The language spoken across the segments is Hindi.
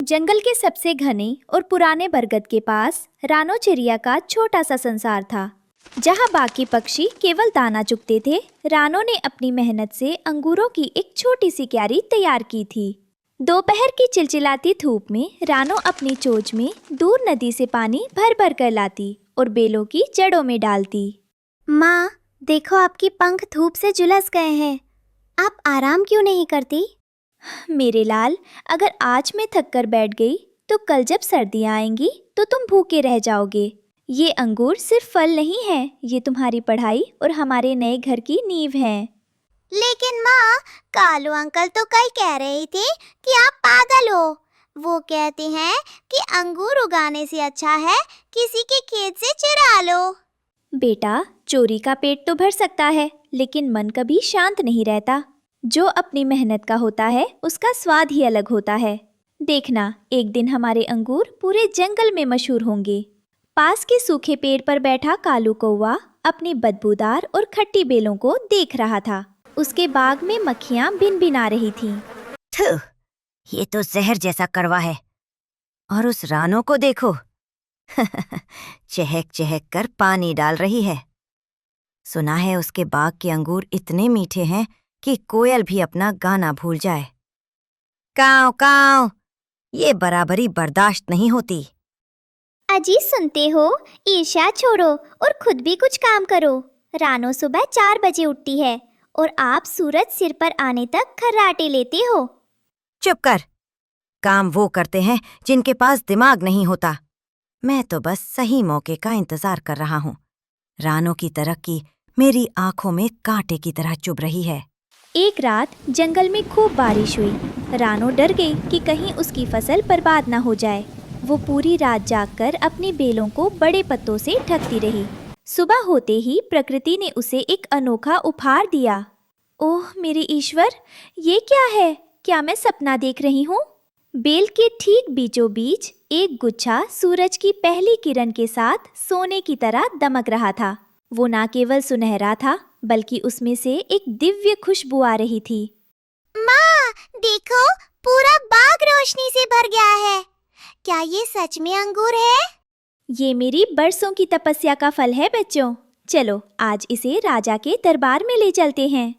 जंगल के सबसे घने और पुराने बरगद के पास रानो चिड़िया का छोटा सा संसार था। जहाँ बाकी पक्षी केवल दाना चुगते थे, रानो ने अपनी मेहनत से अंगूरों की एक छोटी सी क्यारी तैयार की थी। दोपहर की चिलचिलाती धूप में रानो अपनी चोंच में दूर नदी से पानी भर भर कर लाती और बेलों की जड़ों में डालती। माँ, देखो आपकी पंख धूप से झुलस गए हैं। आप आराम क्यों नहीं करती? मेरे लाल, अगर आज मैं थक कर बैठ गई तो कल जब सर्दियाँ आएंगी तो तुम भूखे रह जाओगे। ये अंगूर सिर्फ फल नहीं है, ये तुम्हारी पढ़ाई और हमारे नए घर की नींव है। लेकिन माँ, कालू अंकल तो कल कह रहे थे कि आप पागल हो। वो कहते हैं कि अंगूर उगाने से अच्छा है किसी के खेत से चुरा लो। बेटा, चोरी का पेट तो भर सकता है, लेकिन मन कभी शांत नहीं रहता। जो अपनी मेहनत का होता है उसका स्वाद ही अलग होता है। देखना, एक दिन हमारे अंगूर पूरे जंगल में मशहूर होंगे। पास के सूखे पेड़ पर बैठा कालू कौवा अपनी बदबूदार और खट्टी बेलों को देख रहा था। उसके बाग में मक्खियां भिनभिना रही थीं। थू, ये तो जहर जैसा कड़वा है। और उस रानो को देखो, चहक चहक कर पानी डाल रही है। सुना है उसके बाग के अंगूर इतने मीठे हैं कि कोयल भी अपना गाना भूल जाए। काव काव, ये बराबरी बर्दाश्त नहीं होती। अजी, सुनते हो? ईर्ष्या छोड़ो और खुद भी कुछ काम करो। रानो सुबह 4 बजे उठती है और आप सूरज सिर पर आने तक खर्राटे लेते हो। चुप कर। काम वो करते हैं जिनके पास दिमाग नहीं होता। मैं तो बस सही मौके का इंतजार कर रहा हूँ। रानो की तरक्की मेरी आंखों में कांटे की तरह चुभ रही है। एक रात जंगल में खूब बारिश हुई। रानो डर गई कि कहीं उसकी फसल बर्बाद ना हो जाए। वो पूरी रात जागकर अपनी बेलों को बड़े पत्तों से ढकती रही। सुबह होते ही प्रकृति ने उसे एक अनोखा उपहार दिया। ओह मेरे ईश्वर, ये क्या है? क्या मैं सपना देख रही हूँ? बेल के ठीक बीचों बीच एक गुच्छा सूरज की पहली किरण के साथ सोने की तरह दमक रहा था। वो ना केवल सुनहरा था, बल्कि उसमें से एक दिव्य खुशबू आ रही थी। माँ, देखो, पूरा बाग रोशनी से भर गया है। क्या ये सच में अंगूर है? ये मेरी बरसों की तपस्या का फल है बच्चों। चलो आज इसे राजा के दरबार में ले चलते हैं।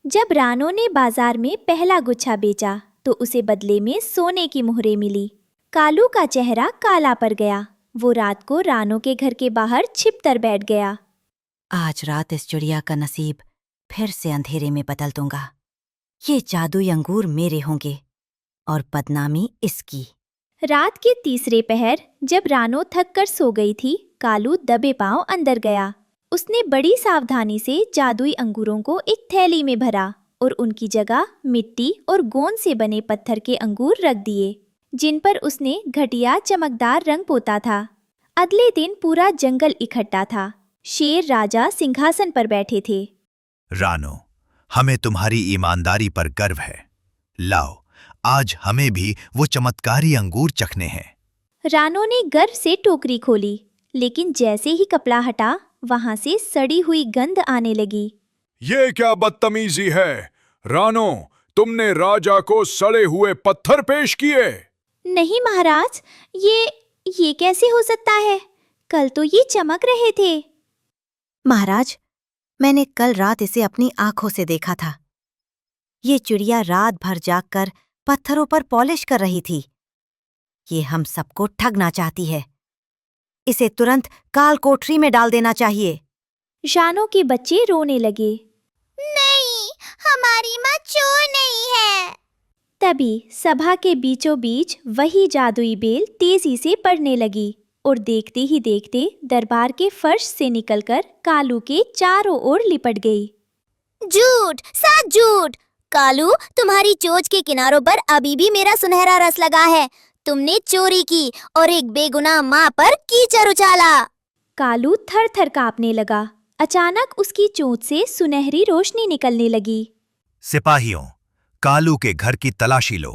जब रानो ने बाजार में पहला गुच्छा बेचा तो उसे बदले में सोने की मुहरें मिली। कालू का चेहरा काला पड़ गया। वो रात को रानो के घर के बाहर छिपकर बैठ गया। आज रात इस चिड़िया का नसीब फिर से अंधेरे में बदल दूंगा। ये जादुई अंगूर मेरे होंगे और बदनामी इसकी। रात के तीसरे पहर जब रानो थक कर सो गई थी, कालू दबे पांव अंदर गया। उसने बड़ी सावधानी से जादुई अंगूरों को एक थैली में भरा और उनकी जगह मिट्टी और गोंद से बने पत्थर के अंगूर रख दिए, जिन पर उसने घटिया चमकदार रंग पोता था। अगले दिन पूरा जंगल इकट्ठा था। शेर राजा सिंहासन पर बैठे थे। रानो, हमें तुम्हारी ईमानदारी पर गर्व है। लाओ, आज हमें भी वो चमत्कारी अंगूर चखने हैं। रानो ने गर्व से टोकरी खोली, लेकिन जैसे ही कपड़ा हटा, वहां से सड़ी हुई गंध आने लगी। ये क्या बदतमीजी है? रानो, तुमने राजा को सड़े हुए पत्थर पेश किए? नहीं महाराज, ये कैसे हो सकता है? कल तो ये चमक रहे थे। महाराज, मैंने कल रात इसे अपनी आंखों से देखा था। ये चिड़िया रात भर जागकर पत्थरों पर पॉलिश कर रही थी। ये हम सबको ठगना चाहती है। इसे तुरंत काल कोठरी में डाल देना चाहिए। रानो के बच्चे रोने लगे। नहीं, हमारी माँ चोर नहीं है। तभी सभा के बीचों बीच वही जादुई बेल तेजी से बढ़ने लगी और देखते ही देखते दरबार के फर्श से निकलकर कालू के चारों ओर लिपट गई। झूठ, सच झूठ। कालू, तुम्हारी चोंच के किनारों पर अभी भी मेरा सुनहरा रस लगा है। तुमने चोरी की और एक बेगुनाह माँ पर कीचड़ उछाला। कालू थर थर कांपने लगा। अचानक उसकी चोंच से सुनहरी रोशनी निकलने लगी। सिपाहियों, कालू के घर की तलाशी लो।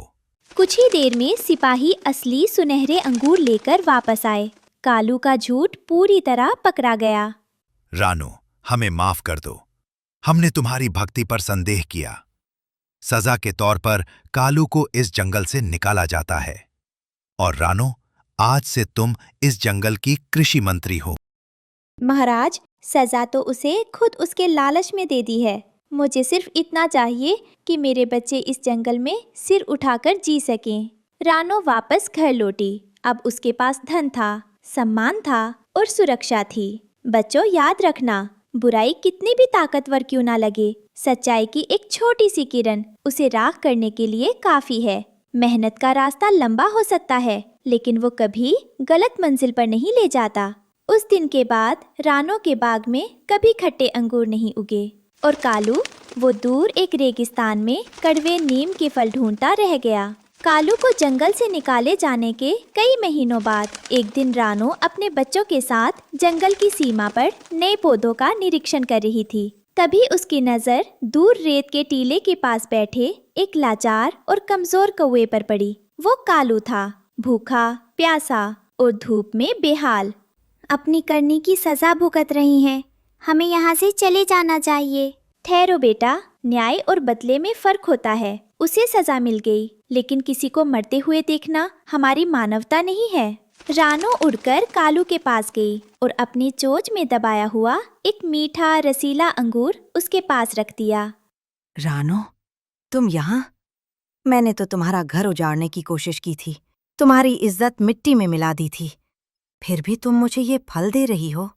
कुछ ही देर में सिपाही असली सुनहरे अंगूर लेकर वापस आए। कालू का झूठ पूरी तरह पकड़ा गया। रानो, हमें माफ कर दो। हमने तुम्हारी भक्ति पर संदेह किया। सजा के तौर पर कालू को इस जंगल से निकाला जाता है। और रानो, आज से तुम इस जंगल की कृषि मंत्री हो। महाराज, सजा तो उसे खुद उसके लालच में दे दी है। मुझे सिर्फ इतना चाहिए कि मेरे बच्चे इस जंगल में सिर उठाकर जी सकें। रानो वापस घर लौटी। अब उसके पास धन था, सम्मान था और सुरक्षा थी। बच्चों, याद रखना, बुराई कितनी भी ताकतवर क्यों ना लगे, सच्चाई की एक छोटी सी किरण उसे राख करने के लिए काफी है। मेहनत का रास्ता लंबा हो सकता है, लेकिन वो कभी गलत मंजिल पर नहीं ले जाता। उस दिन के बाद रानो के बाग में कभी खट्टे अंगूर नहीं उगे और कालू, वो दूर एक रेगिस्तान में कड़वे नीम के फल ढूंढता रह गया। कालू को जंगल से निकाले जाने के कई महीनों बाद एक दिन रानो अपने बच्चों के साथ जंगल की सीमा पर नए पौधों का निरीक्षण कर रही थी। तभी उसकी नजर दूर रेत के टीले के पास बैठे एक लाचार और कमजोर कौवे पर पड़ी। वो कालू था, भूखा, प्यासा और धूप में बेहाल। अपनी करनी की सजा भुगत रही हैं। हमें यहाँ से चले जाना चाहिए। ठहरो बेटा, न्याय और बदले में फर्क होता है। उसे सजा मिल गई, लेकिन किसी को मरते हुए देखना हमारी मानवता नहीं है। रानो उड़कर कालू के पास गई और अपनी चोंच में दबाया हुआ एक मीठा रसीला अंगूर उसके पास रख दिया। रानो, तुम यहाँ? मैंने तो तुम्हारा घर उजाड़ने की कोशिश की थी, तुम्हारी इज्जत मिट्टी में मिला दी थी, फिर भी तुम मुझे ये फल दे रही हो।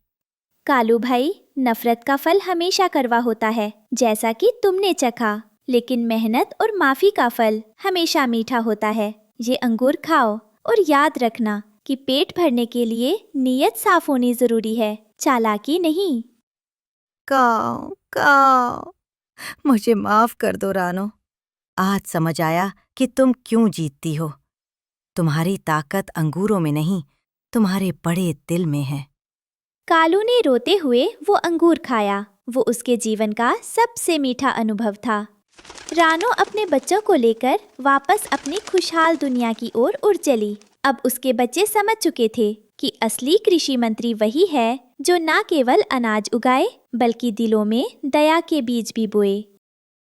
कालू भाई, नफरत का फल हमेशा कड़वा होता है, जैसा कि तुमने चखा, लेकिन मेहनत और माफी का फल हमेशा मीठा होता है। ये अंगूर खाओ और याद रखना कि पेट भरने के लिए नीयत साफ होनी जरूरी है, चालाकी नहीं। काओ काओ, मुझे माफ कर दो रानो। आज समझ आया कि तुम क्यों जीतती हो। तुम्हारी ताकत अंगूरों में नहीं, तुम्हारे बड़े दिल में है। कालू ने रोते हुए वो अंगूर खाया। वो उसके जीवन का सबसे मीठा अनुभव था। रानो अपने बच्चों को लेकर वापस अपनी खुशहाल दुनिया की ओर उड़ चली। अब उसके बच्चे समझ चुके थे कि असली कृषि मंत्री वही है जो न केवल अनाज उगाए, बल्कि दिलों में दया के बीज भी बोए।